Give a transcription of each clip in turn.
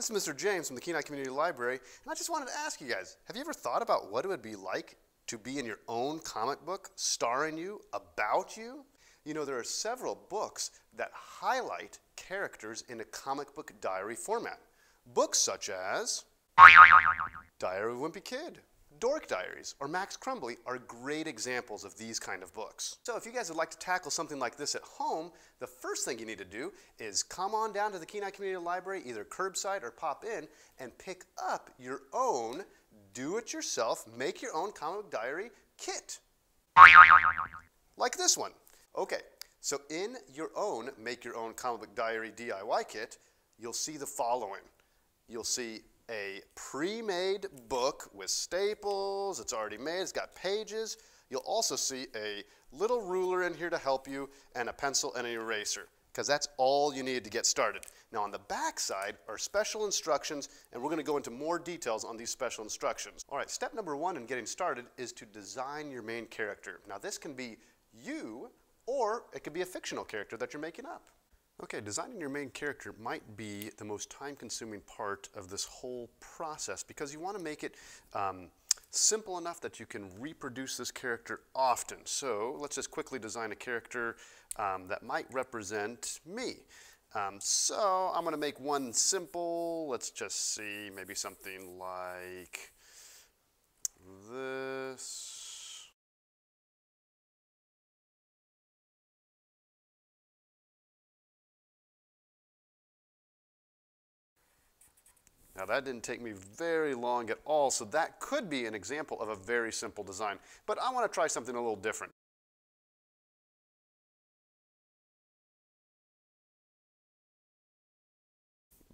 This is Mr. James from the Kenai Community Library, and I just wanted to ask you guys, have you ever thought about what it would be like to be in your own comic book, starring you, about you? You know, there are several books that highlight characters in a comic book diary format. Books such as Diary of a Wimpy Kid, Dork Diaries, or Max Crumbly are great examples of these kind of books. So if you guys would like to tackle something like this at home, the first thing you need to do is come on down to the Kenai Community Library, either curbside or pop in, and pick up your own do-it-yourself, make your own comic book diary kit. Like this one. Okay, so in your own make your own comic book diary DIY kit, you'll see the following. You'll see a pre-made book with staples. It's already made, it's got pages. You'll also see a little ruler in here to help you, and a pencil and an eraser, because that's all you need to get started. Now on the back side are special instructions, and we're going to go into more details on these special instructions. All right, step number one in getting started is to design your main character. Now this can be you, or it could be a fictional character that you're making up. Okay, designing your main character might be the most time-consuming part of this whole process, because you want to make it simple enough that you can reproduce this character often. So let's just quickly design a character that might represent me. So I'm going to make one simple. Let's just see, maybe something like this. Now that didn't take me very long at all, so that could be an example of a very simple design. But I want to try something a little different.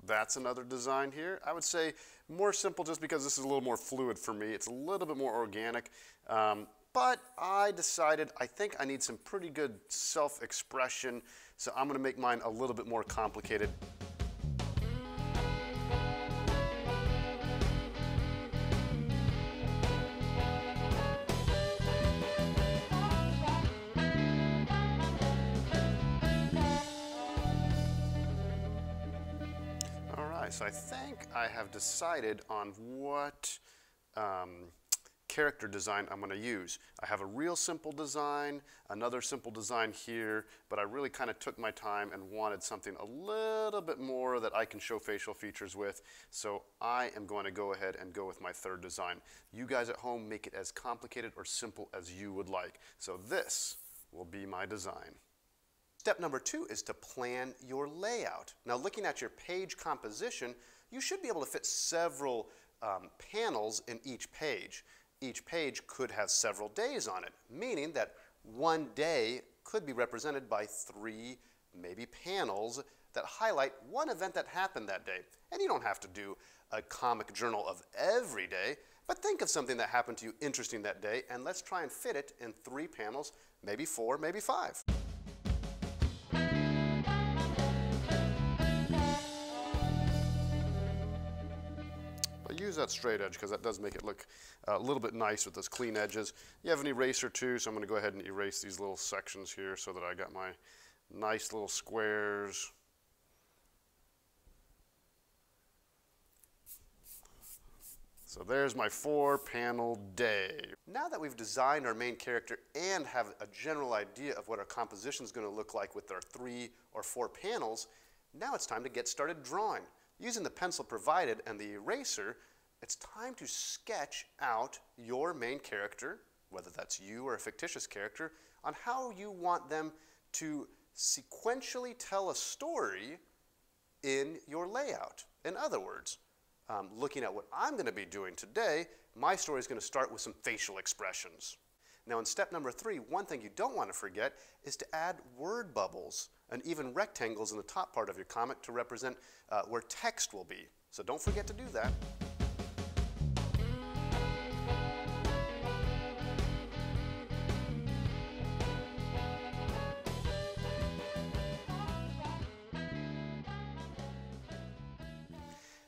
That's another design here. I would say more simple just because this is a little more fluid for me. It's a little bit more organic. But I decided I think I need some pretty good self-expression, so I'm going to make mine a little bit more complicated. So I think I have decided on what character design I'm going to use. I have a real simple design, another simple design here, but I really kind of took my time and wanted something a little bit more that I can show facial features with. So I am going to go ahead and go with my third design. You guys at home make it as complicated or simple as you would like. So this will be my design. Step number two is to plan your layout. Now looking at your page composition, you should be able to fit several panels in each page. Each page could have several days on it, meaning that one day could be represented by 3 maybe panels that highlight one event that happened that day. And you don't have to do a comic journal of every day, but think of something that happened to you interesting that day, and let's try and fit it in 3 panels, maybe 4, maybe 5. Use that straight edge because that does make it look a little bit nice with those clean edges. You have an eraser too, so I'm going to go ahead and erase these little sections here so that I got my nice little squares. So there's my 4-panel day. Now that we've designed our main character and have a general idea of what our composition is going to look like with our 3 or 4 panels, now it's time to get started drawing. Using the pencil provided and the eraser, it's time to sketch out your main character, whether that's you or a fictitious character, on how you want them to sequentially tell a story in your layout. In other words, looking at what I'm going to be doing today, my story is going to start with some facial expressions. Now in step number 3, one thing you don't want to forget is to add word bubbles and even rectangles in the top part of your comic to represent where text will be. So don't forget to do that.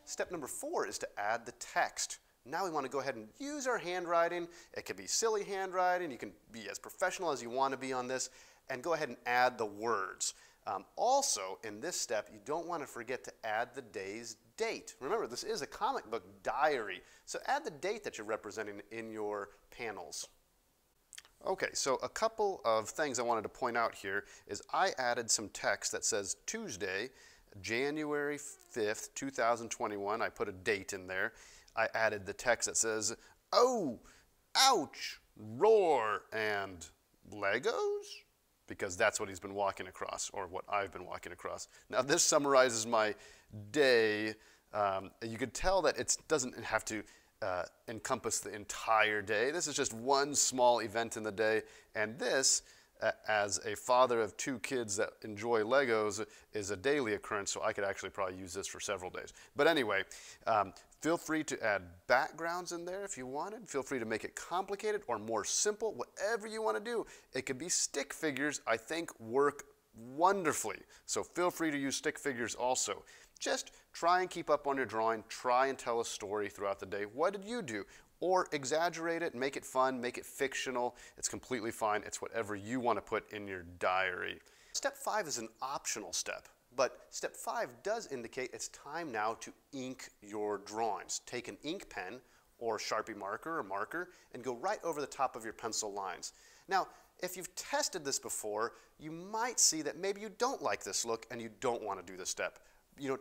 Step number 4 is to add the text. Now we want to go ahead and use our handwriting. It can be silly handwriting. You can be as professional as you want to be on this, and go ahead and add the words. Also, in this step, you don't want to forget to add the day's date. Remember, this is a comic book diary, so add the date that you're representing in your panels. Okay, so a couple of things I wanted to point out here is I added some text that says Tuesday, January 5th, 2021. I put a date in there. I added the text that says, oh, ouch, roar, and Legos? Because that's what he's been walking across, or what I've been walking across. Now this summarizes my day. You could tell that it doesn't have to encompass the entire day. This is just one small event in the day, and this, as a father of 2 kids that enjoy Legos, is a daily occurrence, so I could actually probably use this for several days. But anyway, feel free to add backgrounds in there if you wanted. Feel free to make it complicated or more simple, whatever you want to do. It could be stick figures, I think work wonderfully. So feel free to use stick figures also. Just try and keep up on your drawing. Try and tell a story throughout the day. What did you do? Or exaggerate it, make it fun, make it fictional. It's completely fine. It's whatever you want to put in your diary. Step 5 is an optional step, but step 5 does indicate it's time now to ink your drawings. Take an ink pen or Sharpie marker or marker and go right over the top of your pencil lines. Now, if you've tested this before, you might see that maybe you don't like this look and you don't want to do this step.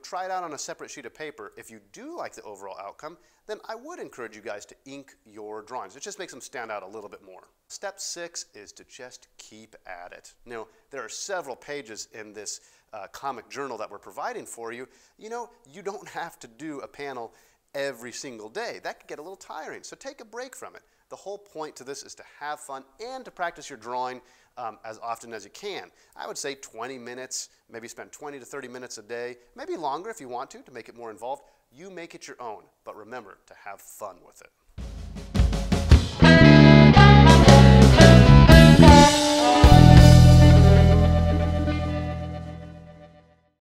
Try it out on a separate sheet of paper. If you do like the overall outcome, then I would encourage you guys to ink your drawings. It just makes them stand out a little bit more. Step 6 is to just keep at it. Now, there are several pages in this comic journal that we're providing for you. You don't have to do a panel every single day. That could get a little tiring, so take a break from it. The whole point to this is to have fun and to practice your drawing as often as you can. I would say 20 minutes, maybe spend 20 to 30 minutes a day, maybe longer if you want to make it more involved. You make it your own, but remember to have fun with it.